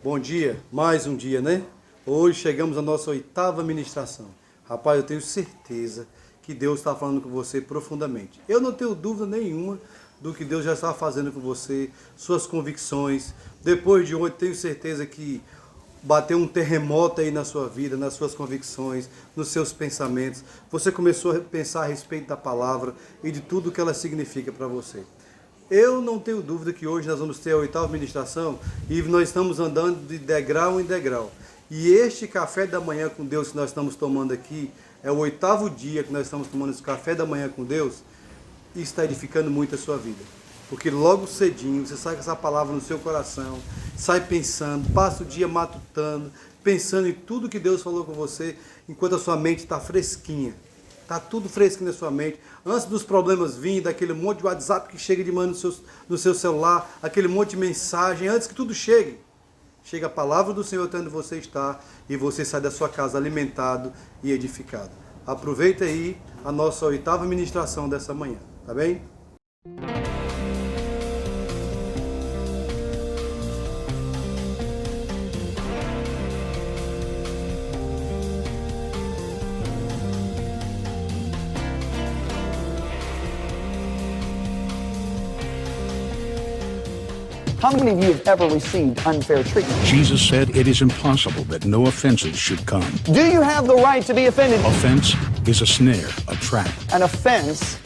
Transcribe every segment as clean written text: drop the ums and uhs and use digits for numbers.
Bom dia, mais um dia, né? Hoje chegamos à nossa 8ª ministração. Rapaz, eu tenho certeza que Deus está falando com você profundamente. Eu não tenho dúvida nenhuma do que Deus já está fazendo com você, suas convicções. Depois de ontem, tenho certeza que bateu um terremoto aí na sua vida, nas suas convicções, nos seus pensamentos. Você começou a pensar a respeito da palavra e de tudo que ela significa para você. Eu não tenho dúvida que hoje nós vamos ter a 8ª ministração e nós estamos andando de degrau em degrau. E este café da manhã com Deus que nós estamos tomando aqui, é o 8º dia que nós estamos tomando esse café da manhã com Deus, e está edificando muito a sua vida. Porque logo cedinho você sai com essa palavra no seu coração, sai pensando, passa o dia matutando, pensando em tudo que Deus falou com você, enquanto a sua mente está fresquinha. Está tudo fresquinho na sua mente. Antes dos problemas virem, daquele monte de WhatsApp que chega de manhã no seu celular, aquele monte de mensagem, antes que tudo chegue, chega a palavra do Senhor onde você está e você sai da sua casa alimentado e edificado. Aproveita aí a nossa 8ª ministração dessa manhã, tá bem? How many of you have ever received unfair treatment? Jesus said it is impossible that no offenses should come. Do you have the right to be offended? Offense is a snare, a trap, An offense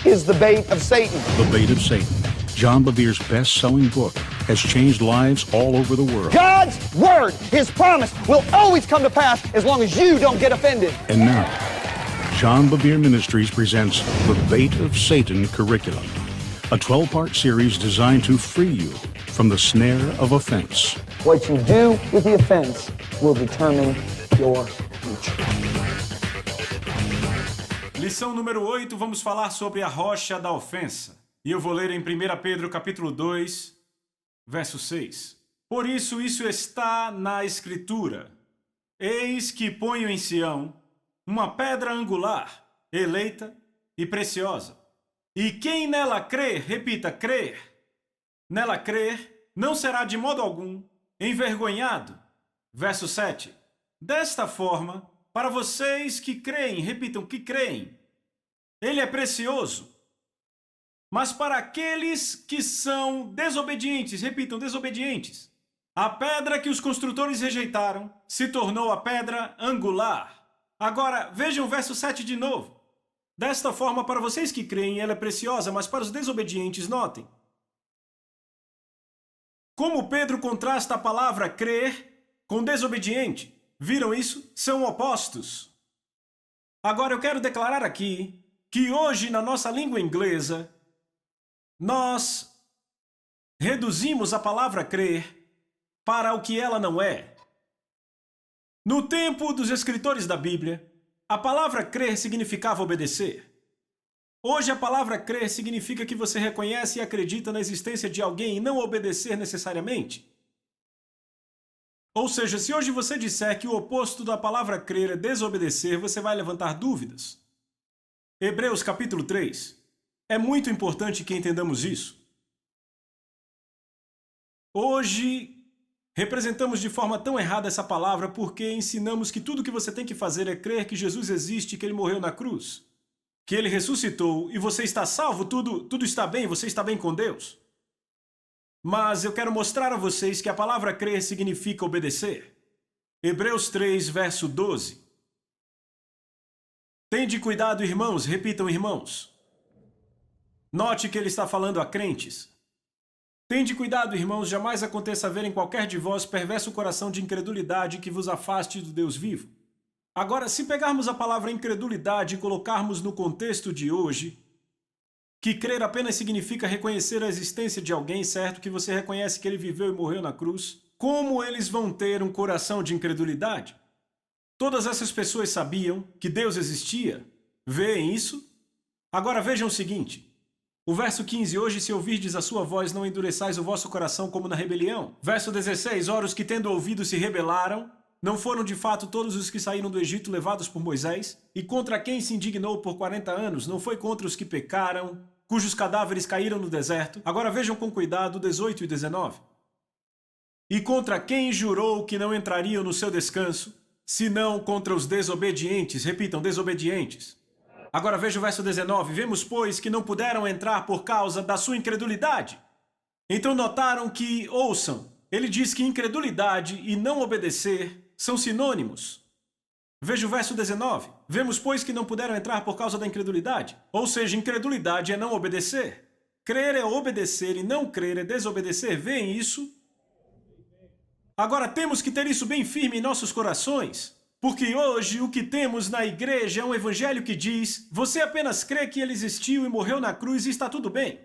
is the bait of Satan. the bait of Satan. John Bevere's best-selling book has changed lives all over the world. God's word, his promise, will always come to pass as long as you don't get offended. And now, John Bevere Ministries presents the Bait of Satan curriculum, a 12-part series designed to free you from the snare of offense. What you do with the offense will determine your future. Lição número 8, vamos falar sobre a rocha da ofensa. E eu vou ler em 1 Pedro capítulo 2, verso 6. Por isso está na Escritura. Eis que ponho em Sião uma pedra angular, eleita e preciosa. E quem nela crer, repita, crer, nela crer, não será de modo algum envergonhado. Verso 7. Desta forma, para vocês que creem, repitam, que creem, ele é precioso. Mas para aqueles que são desobedientes, repitam, desobedientes, a pedra que os construtores rejeitaram se tornou a pedra angular. Agora, vejam o verso 7 de novo. Desta forma, para vocês que creem, ela é preciosa, mas para os desobedientes, notem. Como Pedro contrasta a palavra crer com desobediente. Viram isso? São opostos. Agora eu quero declarar aqui que hoje na nossa língua inglesa nós reduzimos a palavra crer para o que ela não é. No tempo dos escritores da Bíblia, a palavra crer significava obedecer. Hoje a palavra crer significa que você reconhece e acredita na existência de alguém e não obedecer necessariamente. Ou seja, se hoje você disser que o oposto da palavra crer é desobedecer, você vai levantar dúvidas. Hebreus capítulo 3. É muito importante que entendamos isso. Hoje representamos de forma tão errada essa palavra porque ensinamos que tudo que você tem que fazer é crer que Jesus existe e que ele morreu na cruz, que ele ressuscitou e você está salvo, tudo está bem, você está bem com Deus. Mas eu quero mostrar a vocês que a palavra crer significa obedecer. Hebreus 3, verso 12. Tende cuidado, irmãos, repitam, irmãos. Note que ele está falando a crentes. Tende cuidado, irmãos, jamais aconteça haver em qualquer de vós perverso coração de incredulidade que vos afaste do Deus vivo. Agora, se pegarmos a palavra incredulidade e colocarmos no contexto de hoje, que crer apenas significa reconhecer a existência de alguém, certo? Que você reconhece que ele viveu e morreu na cruz. Como eles vão ter um coração de incredulidade? Todas essas pessoas sabiam que Deus existia. Veem isso? Agora vejam o seguinte. O verso 15, hoje se ouvirdes a sua voz, não endureçais o vosso coração como na rebelião. Verso 16, ora os que tendo ouvido se rebelaram, não foram de fato todos os que saíram do Egito levados por Moisés? E contra quem se indignou por 40 anos, não foi contra os que pecaram, cujos cadáveres caíram no deserto? Agora vejam com cuidado 18 e 19. E contra quem jurou que não entrariam no seu descanso, senão contra os desobedientes? Repitam, desobedientes. Agora veja o verso 19. Vemos, pois, que não puderam entrar por causa da sua incredulidade. Então notaram que, ouçam, ele diz que incredulidade e não obedecer são sinônimos. Veja o verso 19. Vemos, pois, que não puderam entrar por causa da incredulidade. Ou seja, incredulidade é não obedecer. Crer é obedecer e não crer é desobedecer. Veem isso? Agora temos que ter isso bem firme em nossos corações. Porque hoje o que temos na igreja é um evangelho que diz: você apenas crê que ele existiu e morreu na cruz e está tudo bem.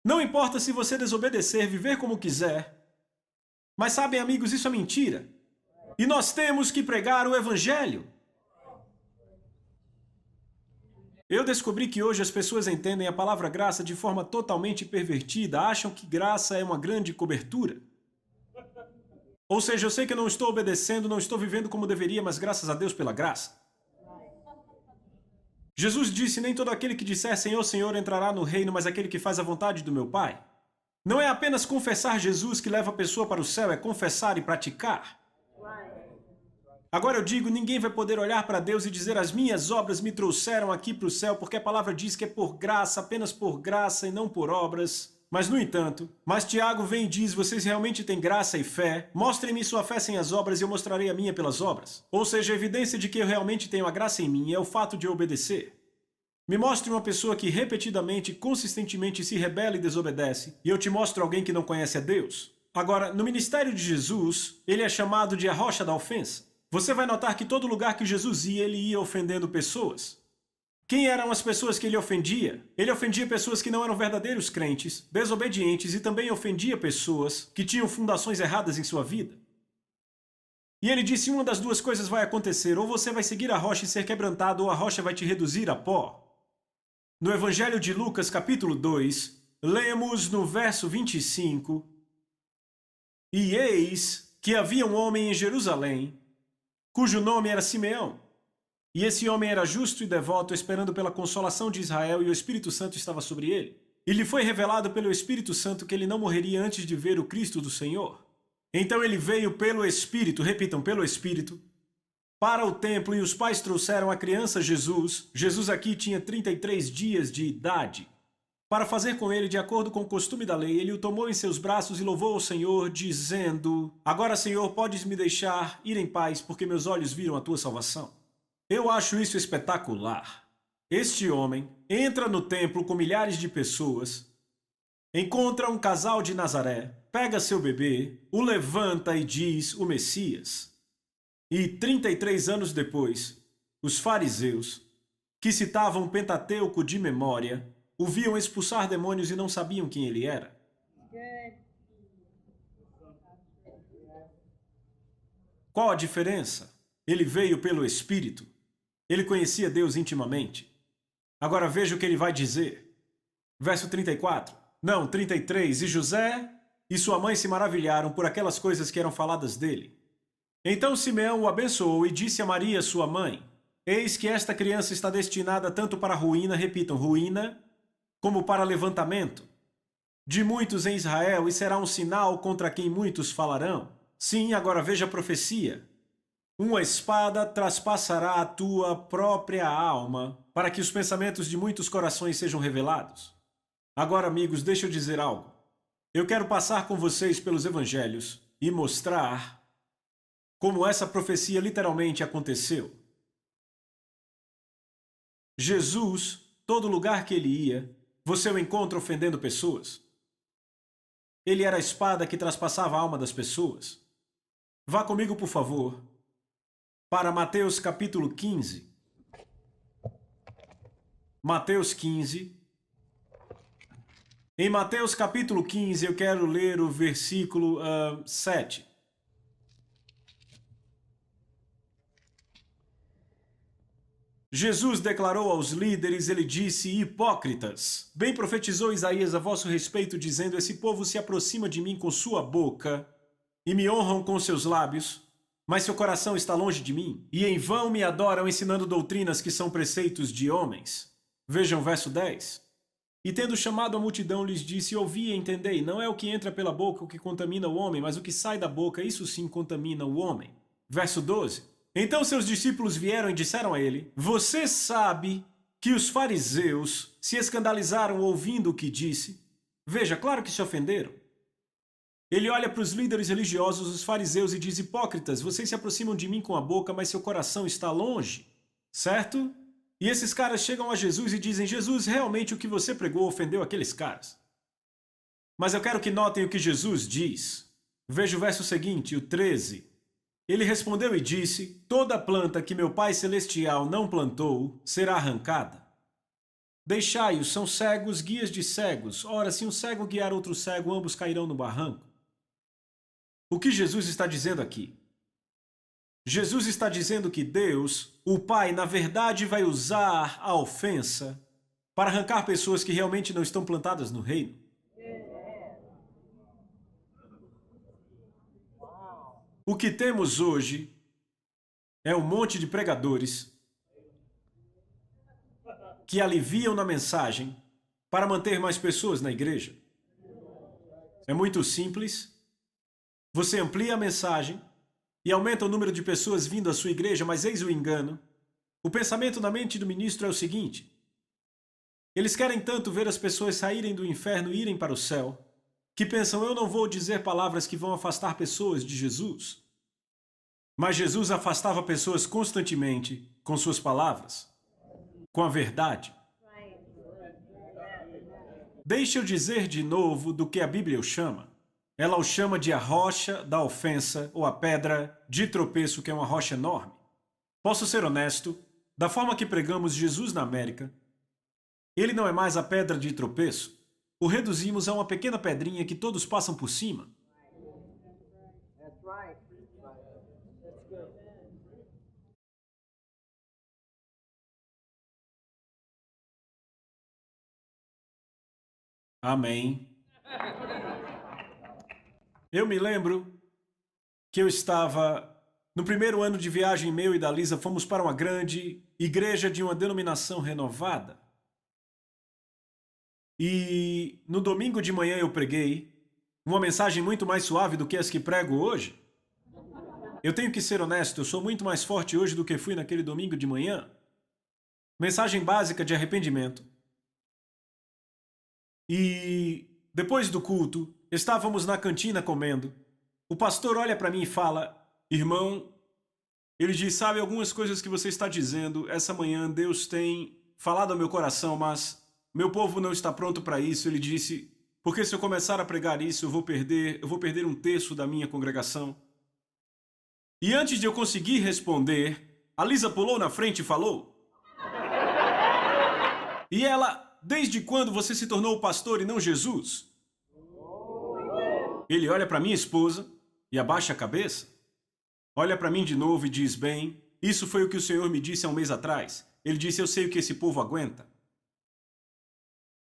Não importa se você desobedecer, viver como quiser. Mas sabem, amigos, isso é mentira. E nós temos que pregar o evangelho. Eu descobri que hoje as pessoas entendem a palavra graça de forma totalmente pervertida, acham que graça é uma grande cobertura. Ou seja, eu sei que eu não estou obedecendo, não estou vivendo como deveria, mas graças a Deus pela graça. Jesus disse: nem todo aquele que disser Senhor, Senhor entrará no reino, mas aquele que faz a vontade do meu Pai. Não é apenas confessar Jesus que leva a pessoa para o céu, é confessar e praticar. Agora eu digo, ninguém vai poder olhar para Deus e dizer: as minhas obras me trouxeram aqui para o céu, porque a palavra diz que é por graça, apenas por graça e não por obras. Mas, no entanto, Tiago vem e diz: vocês realmente têm graça e fé, mostrem-me sua fé sem as obras e eu mostrarei a minha pelas obras. Ou seja, a evidência de que eu realmente tenho a graça em mim é o fato de eu obedecer. Me mostre uma pessoa que repetidamente e consistentemente se rebela e desobedece, e eu te mostro alguém que não conhece a Deus. Agora, no ministério de Jesus, ele é chamado de a rocha da ofensa. Você vai notar que todo lugar que Jesus ia, ele ia ofendendo pessoas. Quem eram as pessoas que ele ofendia? Ele ofendia pessoas que não eram verdadeiros crentes, desobedientes, e também ofendia pessoas que tinham fundações erradas em sua vida. E ele disse: uma das duas coisas vai acontecer, ou você vai seguir a rocha e ser quebrantado, ou a rocha vai te reduzir a pó. No Evangelho de Lucas, capítulo 2, lemos no verso 25: e eis que havia um homem em Jerusalém, cujo nome era Simeão. E esse homem era justo e devoto, esperando pela consolação de Israel, e o Espírito Santo estava sobre ele. E lhe foi revelado pelo Espírito Santo que ele não morreria antes de ver o Cristo do Senhor. Então ele veio pelo Espírito, repitam, pelo Espírito, para o templo, e os pais trouxeram a criança Jesus. Jesus aqui tinha 33 dias de idade. Para fazer com ele de acordo com o costume da lei, ele o tomou em seus braços e louvou ao Senhor, dizendo: agora, Senhor, podes me deixar ir em paz, porque meus olhos viram a tua salvação. Eu acho isso espetacular. Este homem entra no templo com milhares de pessoas, encontra um casal de Nazaré, pega seu bebê, o levanta e diz: o Messias. E 33 anos depois, os fariseus, que citavam o Pentateuco de memória, o viam expulsar demônios e não sabiam quem ele era. Qual a diferença? Ele veio pelo Espírito. Ele conhecia Deus intimamente. Agora veja o que ele vai dizer. Verso 34. Não, 33. E José e sua mãe se maravilharam por aquelas coisas que eram faladas dele. Então Simeão o abençoou e disse a Maria, sua mãe: eis que esta criança está destinada tanto para a ruína, repitam, ruína, como para levantamento de muitos em Israel, e será um sinal contra quem muitos falarão. Sim, agora veja a profecia. Uma espada traspassará a tua própria alma, para que os pensamentos de muitos corações sejam revelados. Agora, amigos, deixa eu dizer algo. Eu quero passar com vocês pelos evangelhos e mostrar como essa profecia literalmente aconteceu. Jesus, todo lugar que ele ia, você o encontra ofendendo pessoas. Ele era a espada que traspassava a alma das pessoas. Vá comigo, por favor, para Mateus capítulo 15. Mateus 15. Em Mateus capítulo 15, eu quero ler o versículo 7. Jesus declarou aos líderes, ele disse: hipócritas, bem profetizou Isaías a vosso respeito, dizendo: esse povo se aproxima de mim com sua boca e me honram com seus lábios, mas seu coração está longe de mim, e em vão me adoram ensinando doutrinas que são preceitos de homens. Vejam o verso 10. E tendo chamado a multidão, lhes disse: ouvi e entendei, não é o que entra pela boca o que contamina o homem, mas o que sai da boca, isso sim contamina o homem. Verso 12. Então seus discípulos vieram e disseram a ele: você sabe que os fariseus se escandalizaram ouvindo o que disse? Veja, claro que se ofenderam. Ele olha para os líderes religiosos, os fariseus, e diz: hipócritas, vocês se aproximam de mim com a boca, mas seu coração está longe. Certo? E esses caras chegam a Jesus e dizem: Jesus, realmente o que você pregou ofendeu aqueles caras. Mas eu quero que notem o que Jesus diz. Veja o verso seguinte, o 13. Ele respondeu e disse: toda planta que meu Pai Celestial não plantou será arrancada. Deixai-os, são cegos, guias de cegos. Ora, se um cego guiar outro cego, ambos cairão no barranco. O que Jesus está dizendo aqui? Jesus está dizendo que Deus, o Pai, na verdade vai usar a ofensa para arrancar pessoas que realmente não estão plantadas no reino. O que temos hoje é um monte de pregadores que aliviam na mensagem para manter mais pessoas na igreja. É muito simples. Você amplia a mensagem e aumenta o número de pessoas vindo à sua igreja, mas eis o engano. O pensamento na mente do ministro é o seguinte: eles querem tanto ver as pessoas saírem do inferno e irem para o céu, que pensam: eu não vou dizer palavras que vão afastar pessoas de Jesus. Mas Jesus afastava pessoas constantemente com suas palavras, com a verdade. Deixa eu dizer de novo do que a Bíblia o chama. Ela o chama de a rocha da ofensa ou a pedra de tropeço, que é uma rocha enorme. Posso ser honesto, da forma que pregamos Jesus na América, ele não é mais a pedra de tropeço. O reduzimos a uma pequena pedrinha que todos passam por cima. Amém. Eu me lembro que eu estava no primeiro ano de viagem meu e da Lisa, fomos para uma grande igreja de uma denominação renovada. E no domingo de manhã eu preguei uma mensagem muito mais suave do que as que prego hoje. Eu tenho que ser honesto, eu sou muito mais forte hoje do que fui naquele domingo de manhã. Mensagem básica de arrependimento. E depois do culto, estávamos na cantina comendo. O pastor olha para mim e fala: irmão, ele diz: sabe, algumas coisas que você está dizendo, essa manhã Deus tem falado ao meu coração, mas meu povo não está pronto para isso. Ele disse: porque se eu começar a pregar isso, eu vou perder um terço da minha congregação. E antes de eu conseguir responder, a Lisa pulou na frente e falou: e ela: desde quando você se tornou pastor e não Jesus? Ele olha para minha esposa e abaixa a cabeça. Olha para mim de novo e diz: bem, isso foi o que o Senhor me disse há um mês atrás. Ele disse: eu sei o que esse povo aguenta.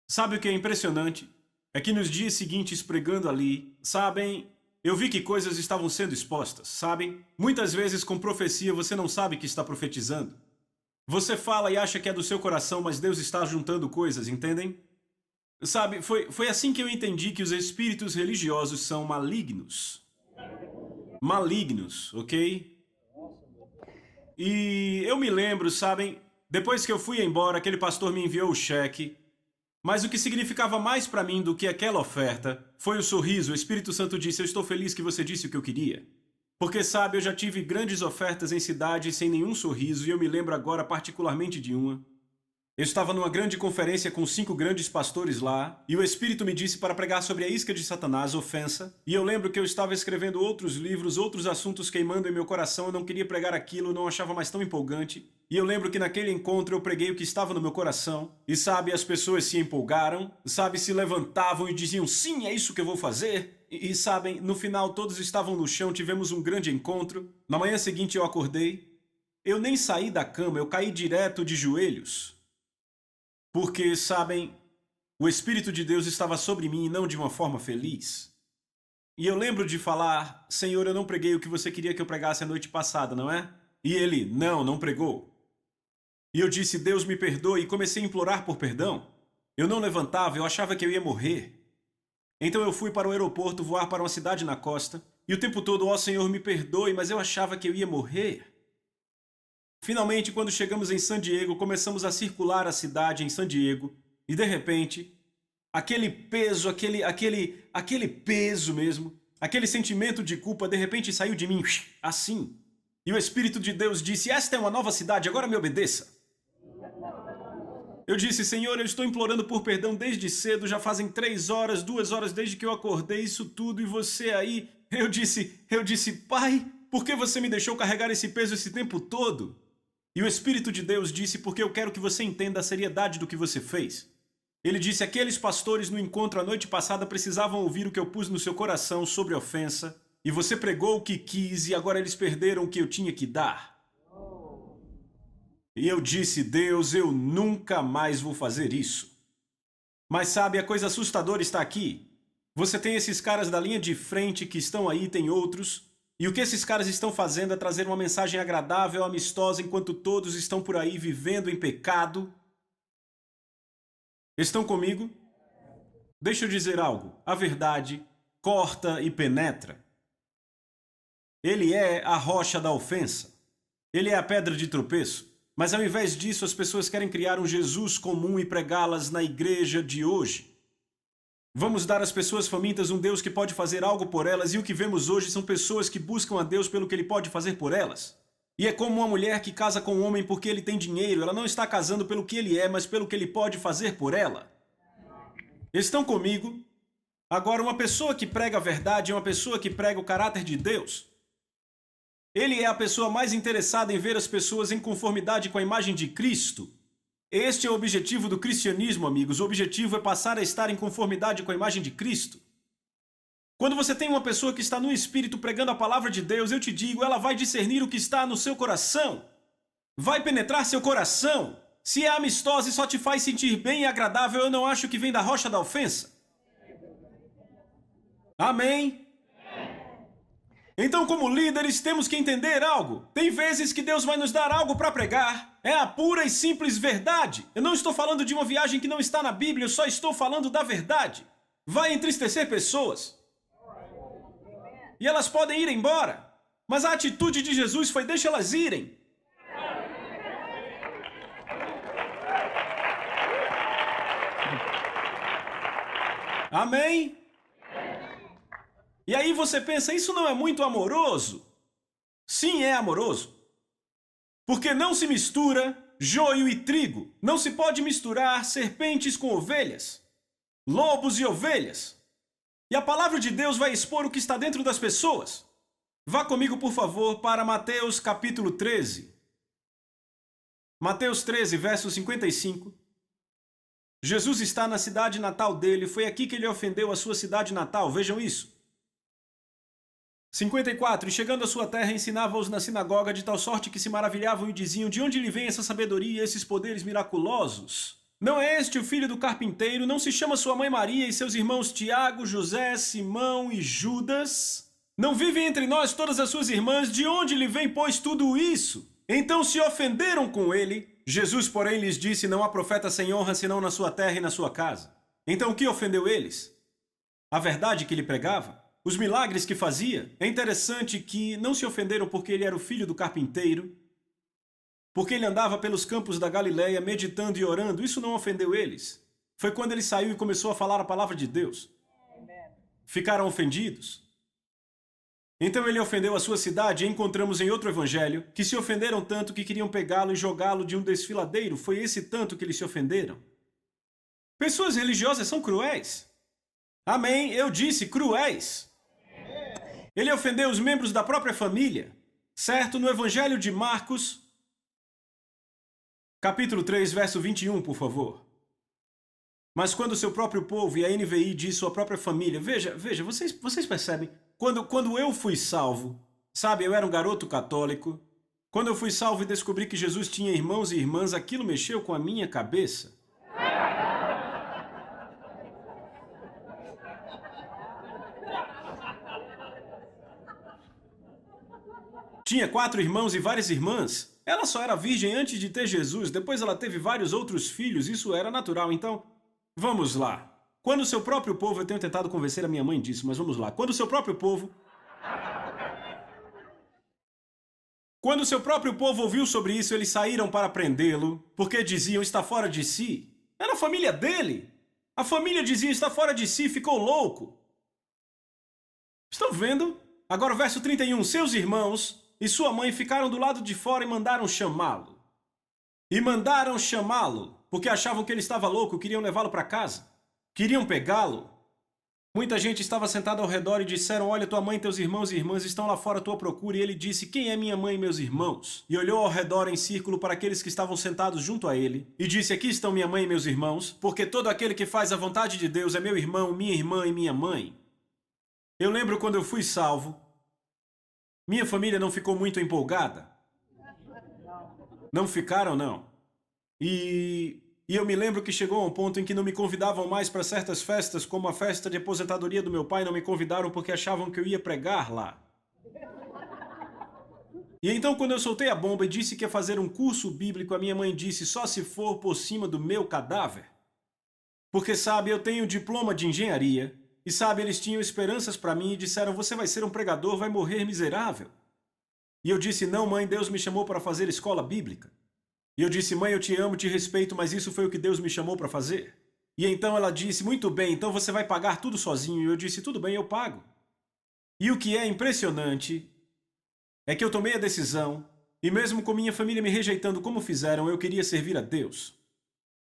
Sabe o que é impressionante? É que nos dias seguintes, pregando ali, sabem, eu vi que coisas estavam sendo expostas, sabem? Muitas vezes com profecia você não sabe que está profetizando. Você fala e acha que é do seu coração, mas Deus está juntando coisas, entendem? Sabe, foi assim que eu entendi que os espíritos religiosos são malignos. Malignos, ok? E eu me lembro, sabem, depois que eu fui embora, aquele pastor me enviou o cheque, mas o que significava mais para mim do que aquela oferta foi o sorriso. O Espírito Santo disse: eu estou feliz que você disse o que eu queria. Porque, sabe, eu já tive grandes ofertas em cidades sem nenhum sorriso, e eu me lembro agora particularmente de uma. Eu estava numa grande conferência com 5 grandes pastores lá, e o Espírito me disse para pregar sobre a isca de Satanás, ofensa, e eu lembro que eu estava escrevendo outros livros, outros assuntos queimando em meu coração, eu não queria pregar aquilo, não achava mais tão empolgante, e eu lembro que naquele encontro eu preguei o que estava no meu coração, e sabe, as pessoas se empolgaram, sabe, se levantavam e diziam: sim, é isso que eu vou fazer. E sabem, no final todos estavam no chão, tivemos um grande encontro. Na manhã seguinte eu acordei, eu nem saí da cama, eu caí direto de joelhos. Porque, sabem, o Espírito de Deus estava sobre mim e não de uma forma feliz. E eu lembro de falar: Senhor, eu não preguei o que você queria que eu pregasse a noite passada, não é? E ele: não pregou. E eu disse: Deus me perdoe, e comecei a implorar por perdão. Eu não levantava, eu achava que eu ia morrer. Então eu fui para o aeroporto voar para uma cidade na costa, e o tempo todo, ó Senhor, me perdoe, mas eu achava que eu ia morrer. Finalmente, quando chegamos em San Diego, começamos a circular a cidade em San Diego, e de repente, aquele peso, aquele peso mesmo, aquele sentimento de culpa, de repente saiu de mim, assim. E o Espírito de Deus disse, esta é uma nova cidade, agora me obedeça. Eu disse, Senhor, eu estou implorando por perdão desde cedo, já fazem 3 horas, 2 horas desde que eu acordei, isso tudo, e você aí... Eu disse, Pai, por que você me deixou carregar esse peso esse tempo todo? E o Espírito de Deus disse, porque eu quero que você entenda a seriedade do que você fez. Ele disse, aqueles pastores no encontro a noite passada precisavam ouvir o que eu pus no seu coração sobre ofensa, e você pregou o que quis, e agora eles perderam o que eu tinha que dar. E eu disse, Deus, eu nunca mais vou fazer isso. Mas sabe, a coisa assustadora está aqui. Você tem esses caras da linha de frente que estão aí, tem outros. E o que esses caras estão fazendo é trazer uma mensagem agradável, amistosa, enquanto todos estão por aí vivendo em pecado. Estão comigo? Deixa eu dizer algo. A verdade corta e penetra. Ele é a rocha da ofensa. Ele é a pedra de tropeço. Mas ao invés disso, as pessoas querem criar um Jesus comum e pregá-las na igreja de hoje. Vamos dar às pessoas famintas um Deus que pode fazer algo por elas, e o que vemos hoje são pessoas que buscam a Deus pelo que Ele pode fazer por elas. E é como uma mulher que casa com um homem porque ele tem dinheiro, ela não está casando pelo que ele é, mas pelo que ele pode fazer por ela. Estão comigo? Agora, uma pessoa que prega a verdade é uma pessoa que prega o caráter de Deus. Ele é a pessoa mais interessada em ver as pessoas em conformidade com a imagem de Cristo. Este é o objetivo do cristianismo, amigos. O objetivo é passar a estar em conformidade com a imagem de Cristo. Quando você tem uma pessoa que está no Espírito pregando a palavra de Deus, eu te digo, ela vai discernir o que está no seu coração. Vai penetrar seu coração. Se é amistosa e só te faz sentir bem e agradável, eu não acho que vem da rocha da ofensa. Amém? Então, como líderes, temos que entender algo. Tem vezes que Deus vai nos dar algo para pregar. É a pura e simples verdade. Eu não estou falando de uma viagem que não está na Bíblia, eu só estou falando da verdade. Vai entristecer pessoas. E elas podem ir embora. Mas a atitude de Jesus foi deixa elas irem. Amém? E aí você pensa, isso não é muito amoroso? Sim, é amoroso. Porque não se mistura joio e trigo. Não se pode misturar serpentes com ovelhas, lobos e ovelhas. E a palavra de Deus vai expor o que está dentro das pessoas. Vá comigo, por favor, para Mateus capítulo 13. Mateus 13, verso 55. Jesus está na cidade natal dele. Foi aqui que ele ofendeu a sua cidade natal. Vejam isso. 54. E chegando à sua terra, ensinava-os na sinagoga, de tal sorte que se maravilhavam e diziam, de onde lhe vem essa sabedoria e esses poderes miraculosos? Não é este o filho do carpinteiro? Não se chama sua mãe Maria e seus irmãos Tiago, José, Simão e Judas? Não vivem entre nós todas as suas irmãs? De onde lhe vem, pois, tudo isso? Então se ofenderam com ele. Jesus, porém, lhes disse, não há profeta sem honra senão na sua terra e na sua casa. Então o que ofendeu eles? A verdade que ele pregava? Os milagres que fazia? É interessante que não se ofenderam porque ele era o filho do carpinteiro, porque ele andava pelos campos da Galileia meditando e orando. Isso não ofendeu eles. Foi quando ele saiu e começou a falar a palavra de Deus. Ficaram ofendidos. Então ele ofendeu a sua cidade, e encontramos em outro evangelho que se ofenderam tanto que queriam pegá-lo e jogá-lo de um desfiladeiro. Foi esse tanto que eles se ofenderam. Pessoas religiosas são cruéis. Amém, eu disse cruéis. Ele ofendeu os membros da própria família, certo? No Evangelho de Marcos, capítulo 3, verso 21, por favor. Mas quando o seu próprio povo, e a NVI diz sua própria família, veja, vocês percebem? Quando eu fui salvo, sabe, eu era um garoto católico. Quando eu fui salvo e descobri que Jesus tinha irmãos e irmãs, aquilo mexeu com a minha cabeça. Tinha 4 irmãos e várias irmãs. Ela só era virgem antes de ter Jesus, depois ela teve vários outros filhos, isso era natural. Então, Vamos lá. Quando o seu próprio povo, eu tenho tentado convencer a minha mãe disso, mas vamos lá. Quando o seu próprio povo ouviu sobre isso, eles saíram para prendê-lo, porque diziam, está fora de si. Era a família dele. A família dizia, está fora de si, ficou louco. Estão vendo? Agora o verso 31. Seus irmãos e sua mãe ficaram do lado de fora e mandaram chamá-lo. Porque achavam que ele estava louco, queriam levá-lo para casa. Queriam pegá-lo. Muita gente estava sentada ao redor e disseram, olha, tua mãe, teus irmãos e irmãs estão lá fora à tua procura. E ele disse, quem é minha mãe e meus irmãos? E olhou ao redor em círculo para aqueles que estavam sentados junto a ele. E disse, aqui estão minha mãe e meus irmãos, porque todo aquele que faz a vontade de Deus é meu irmão, minha irmã e minha mãe. Eu lembro quando eu fui salvo, minha família não ficou muito empolgada. Não ficaram, não. E eu me lembro que chegou a um ponto em que não me convidavam mais para certas festas, como a festa de aposentadoria do meu pai, não me convidaram porque achavam que eu ia pregar lá. E então, quando eu soltei a bomba e disse que ia fazer um curso bíblico, a minha mãe disse, só se for por cima do meu cadáver. Porque, sabe, eu tenho diploma de engenharia, e sabe, eles tinham esperanças para mim e disseram, você vai ser um pregador, vai morrer miserável. E eu disse, não, mãe, Deus me chamou para fazer escola bíblica. E eu disse, mãe, eu te amo, te respeito, mas isso foi o que Deus me chamou para fazer. E então ela disse, muito bem, então você vai pagar tudo sozinho. E eu disse, tudo bem, eu pago. E o que é impressionante é que eu tomei a decisão, e mesmo com minha família me rejeitando como fizeram, eu queria servir a Deus.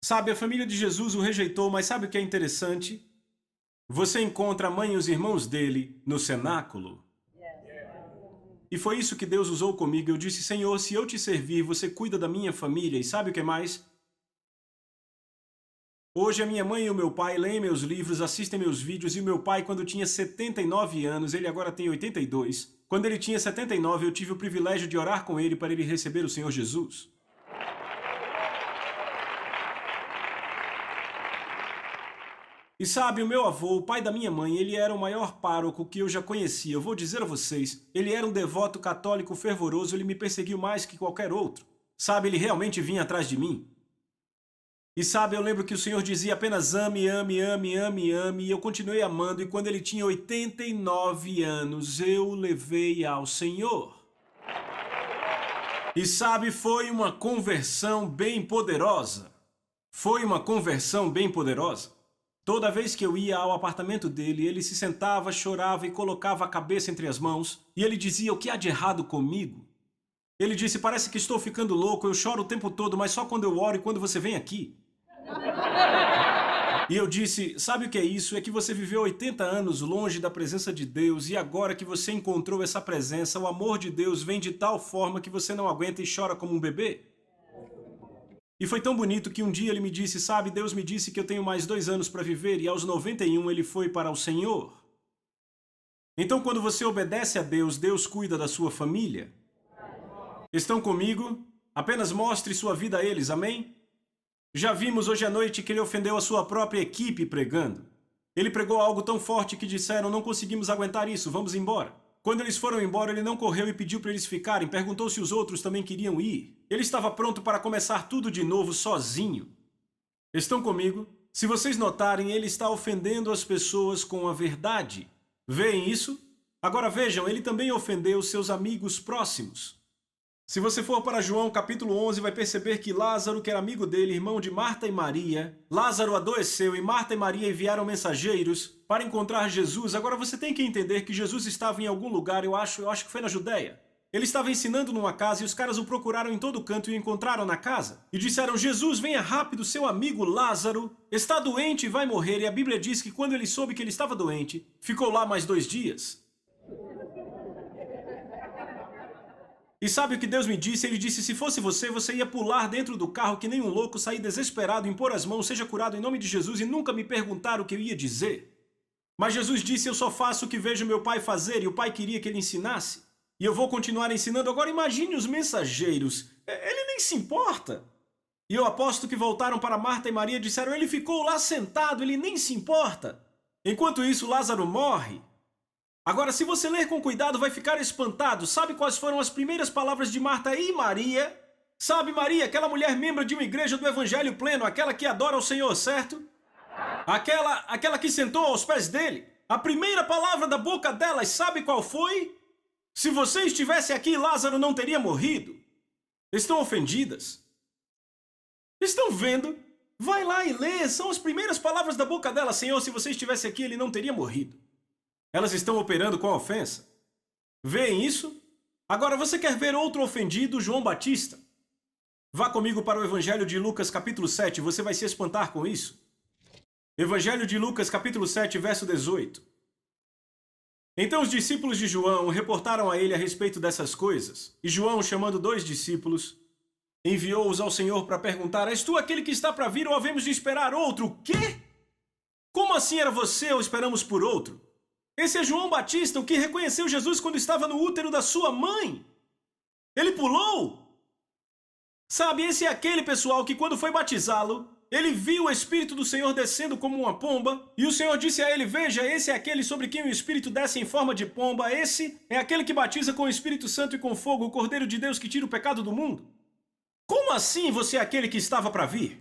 Sabe, a família de Jesus o rejeitou, mas sabe o que é interessante? Você encontra a mãe e os irmãos dele no cenáculo. E foi isso que Deus usou comigo. Eu disse, Senhor, se eu te servir, você cuida da minha família. E sabe o que mais? Hoje a minha mãe e o meu pai leem meus livros, assistem meus vídeos. E o meu pai, quando tinha 79 anos, ele agora tem 82. Quando ele tinha 79, eu tive o privilégio de orar com ele para ele receber o Senhor Jesus. E sabe, o meu avô, o pai da minha mãe, ele era o maior pároco que eu já conhecia. Eu vou dizer a vocês, ele era um devoto católico fervoroso, ele me perseguiu mais que qualquer outro. Sabe, ele realmente vinha atrás de mim. E sabe, eu lembro que o Senhor dizia apenas ame, ame, ame, ame, ame, e eu continuei amando, e quando ele tinha 89 anos, eu o levei ao Senhor. E sabe, foi uma conversão bem poderosa. Foi uma conversão bem poderosa. Toda vez que eu ia ao apartamento dele, ele se sentava, chorava e colocava a cabeça entre as mãos. E ele dizia, o que há de errado comigo? Ele disse, parece que estou ficando louco, eu choro o tempo todo, mas só quando eu oro e quando você vem aqui. E eu disse, sabe o que é isso? É que você viveu 80 anos longe da presença de Deus e agora que você encontrou essa presença, o amor de Deus vem de tal forma que você não aguenta e chora como um bebê. E foi tão bonito que um dia ele me disse, sabe, Deus me disse que eu tenho mais 2 anos para viver e aos 91 ele foi para o Senhor. Então quando você obedece a Deus, Deus cuida da sua família. Estão comigo? Apenas mostre sua vida a eles, amém? Já vimos hoje à noite que ele ofendeu a sua própria equipe pregando. Ele pregou algo tão forte que disseram, não conseguimos aguentar isso, vamos embora. Quando eles foram embora, ele não correu e pediu para eles ficarem, perguntou se os outros também queriam ir. Ele estava pronto para começar tudo de novo sozinho. Estão comigo? Se vocês notarem, ele está ofendendo as pessoas com a verdade. Veem isso? Agora vejam, ele também ofendeu seus amigos próximos. Se você for para João capítulo 11, vai perceber que Lázaro, que era amigo dele, irmão de Marta e Maria, Lázaro adoeceu e Marta e Maria enviaram mensageiros para encontrar Jesus. Agora você tem que entender que Jesus estava em algum lugar, eu acho que foi na Judéia. Ele estava ensinando numa casa e os caras o procuraram em todo canto e o encontraram na casa. E disseram, Jesus, venha rápido, seu amigo Lázaro está doente e vai morrer. E a Bíblia diz que quando ele soube que ele estava doente, ficou lá mais 2 dias. E sabe o que Deus me disse? Ele disse, se fosse você, você ia pular dentro do carro que nem um louco, sair desesperado, impor as mãos, seja curado em nome de Jesus e nunca me perguntar o que eu ia dizer. Mas Jesus disse, eu só faço o que vejo meu pai fazer e o pai queria que ele ensinasse. E eu vou continuar ensinando. Agora imagine os mensageiros. Ele nem se importa. E eu aposto que voltaram para Marta e Maria e disseram, ele ficou lá sentado, ele nem se importa. Enquanto isso, Lázaro morre. Agora, se você ler com cuidado, vai ficar espantado. Sabe quais foram as primeiras palavras de Marta e Maria? Sabe, Maria, aquela mulher membro de uma igreja do Evangelho pleno, aquela que adora o Senhor, certo? Aquela que sentou aos pés dele. A primeira palavra da boca delas, sabe qual foi? Se você estivesse aqui, Lázaro não teria morrido. Estão ofendidas. Estão vendo? Vai lá e lê. São as primeiras palavras da boca dela. Senhor, se você estivesse aqui, ele não teria morrido. Elas estão operando com a ofensa. Veem isso? Agora você quer ver outro ofendido, João Batista? Vá comigo para o Evangelho de Lucas, capítulo 7. Você vai se espantar com isso. Evangelho de Lucas, capítulo 7, verso 18. Então os discípulos de João reportaram a ele a respeito dessas coisas. E João, chamando 2 discípulos, enviou-os ao Senhor para perguntar: És tu aquele que está para vir ou havemos de esperar outro? O quê? Como assim era você ou esperamos por outro? Esse é João Batista, o que reconheceu Jesus quando estava no útero da sua mãe. Ele pulou. Sabe, esse é aquele pessoal que quando foi batizá-lo, ele viu o Espírito do Senhor descendo como uma pomba, e o Senhor disse a ele: Veja, esse é aquele sobre quem o Espírito desce em forma de pomba, esse é aquele que batiza com o Espírito Santo e com fogo, o Cordeiro de Deus que tira o pecado do mundo. Como assim você é aquele que estava para vir?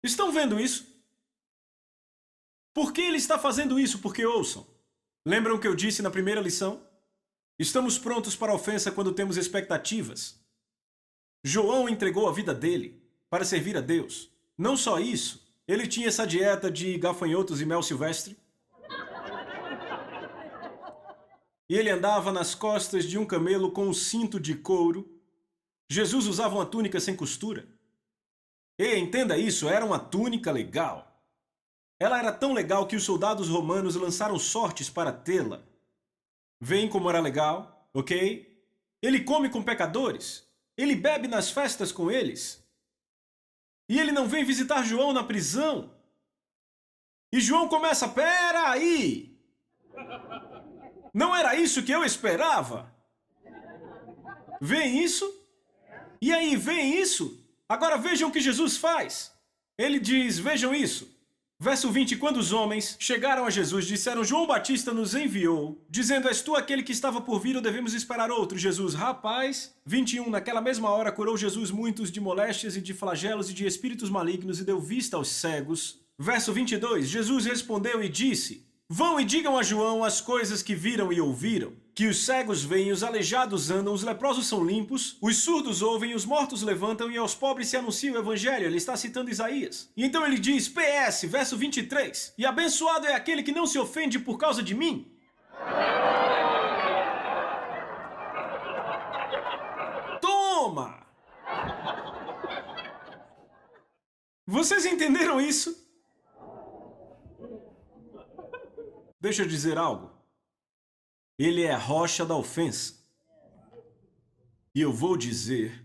Estão vendo isso? Por que ele está fazendo isso? Porque ouçam. Lembram o que eu disse na primeira lição? Estamos prontos para a ofensa quando temos expectativas. João entregou a vida dele para servir a Deus. Não só isso, ele tinha essa dieta de gafanhotos e mel silvestre. E ele andava nas costas de um camelo com um cinto de couro. Jesus usava uma túnica sem costura. E entenda isso, era uma túnica legal. Ela era tão legal que os soldados romanos lançaram sortes para tê-la. Veem como era legal, ok? Ele come com pecadores. Ele bebe nas festas com eles. E ele não vem visitar João na prisão. E João começa: Pera aí! Não era isso que eu esperava? Veem isso? E aí, veem isso? Agora vejam o que Jesus faz. Ele diz: Vejam isso. Verso 20, quando os homens chegaram a Jesus, disseram: João Batista nos enviou, dizendo: És tu aquele que estava por vir ou devemos esperar outro? Jesus: Rapaz. 21, naquela mesma hora curou Jesus muitos de moléstias e de flagelos e de espíritos malignos e deu vista aos cegos. Verso 22, Jesus respondeu e disse: Vão e digam a João as coisas que viram e ouviram, que os cegos veem, os aleijados andam, os leprosos são limpos, os surdos ouvem, os mortos levantam e aos pobres se anuncia o evangelho. Ele está citando Isaías. E então ele diz, PS, verso 23, e abençoado é aquele que não se ofende por causa de mim. Toma! Vocês entenderam isso? Deixa eu dizer algo. Ele é a rocha da ofensa. E eu vou dizer,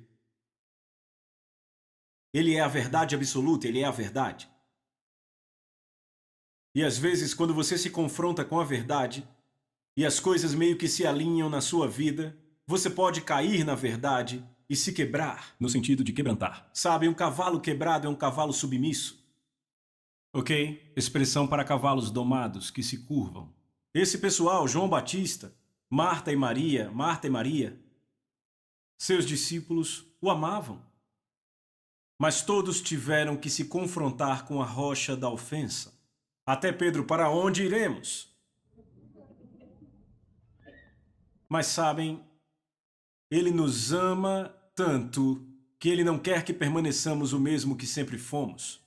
ele é a verdade absoluta, ele é a verdade. E às vezes, quando você se confronta com a verdade, e as coisas meio que se alinham na sua vida, você pode cair na verdade e se quebrar, no sentido de quebrantar. Sabe, um cavalo quebrado é um cavalo submisso. Ok? Expressão para cavalos domados que se curvam. Esse pessoal, João Batista, Marta e Maria, seus discípulos o amavam. Mas todos tiveram que se confrontar com a rocha da ofensa. Até Pedro, para onde iremos? Mas sabem, ele nos ama tanto que ele não quer que permaneçamos o mesmo que sempre fomos.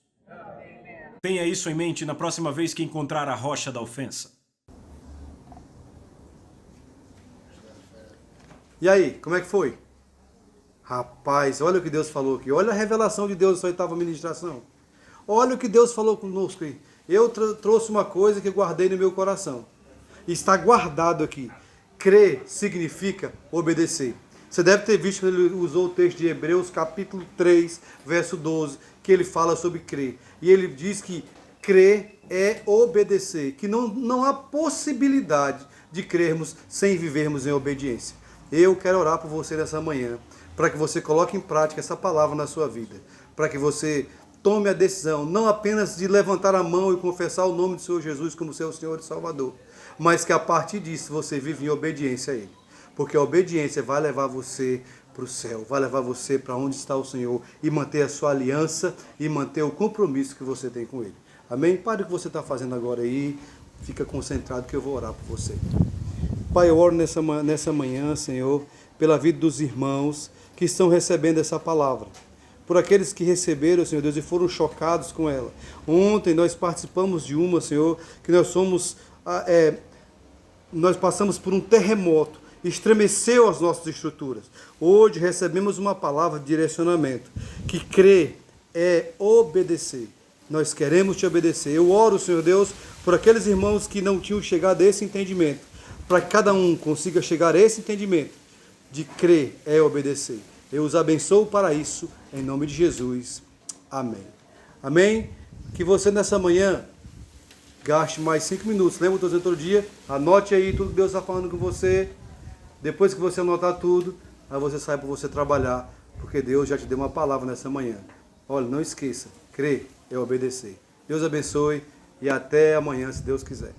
Tenha isso em mente na próxima vez que encontrar a rocha da ofensa. E aí, como é que foi? Rapaz, olha o que Deus falou aqui. Olha a revelação de Deus nessa oitava ministração. Olha o que Deus falou conosco aí. Eu trouxe uma coisa que guardei no meu coração. Está guardado aqui. Crer significa obedecer. Você deve ter visto que ele usou o texto de Hebreus, capítulo 3, verso 12, que ele fala sobre crer. E ele diz que crer é obedecer, que não há possibilidade de crermos sem vivermos em obediência. Eu quero orar por você nessa manhã, para que você coloque em prática essa palavra na sua vida, para que você tome a decisão, não apenas de levantar a mão e confessar o nome do Senhor Jesus como seu Senhor e Salvador, mas que a partir disso você vive em obediência a Ele. Porque a obediência vai levar você para o céu, vai levar você para onde está o Senhor e manter a sua aliança e manter o compromisso que você tem com Ele. Amém? Pare o que você está fazendo agora aí, fica concentrado que eu vou orar por você. Pai, eu oro nessa manhã, Senhor, pela vida dos irmãos que estão recebendo essa palavra. Por aqueles que receberam, Senhor Deus, e foram chocados com ela. Ontem nós participamos de uma, Senhor, que nós passamos por um terremoto, estremeceu as nossas estruturas. Hoje recebemos uma palavra de direcionamento, que crer é obedecer. Nós queremos te obedecer. Eu oro, Senhor Deus, por aqueles irmãos que não tinham chegado a esse entendimento, para que cada um consiga chegar a esse entendimento de crer é obedecer. Eu os abençoo para isso, em nome de Jesus. Amém. Amém? Que você nessa manhã gaste mais 5 minutos. Lembra que eu estou dizendo todo dia? Anote aí tudo que Deus está falando com você. Depois que você anotar tudo, aí você sai para você trabalhar, porque Deus já te deu uma palavra nessa manhã. Olha, não esqueça, crer é obedecer. Deus abençoe e até amanhã, se Deus quiser.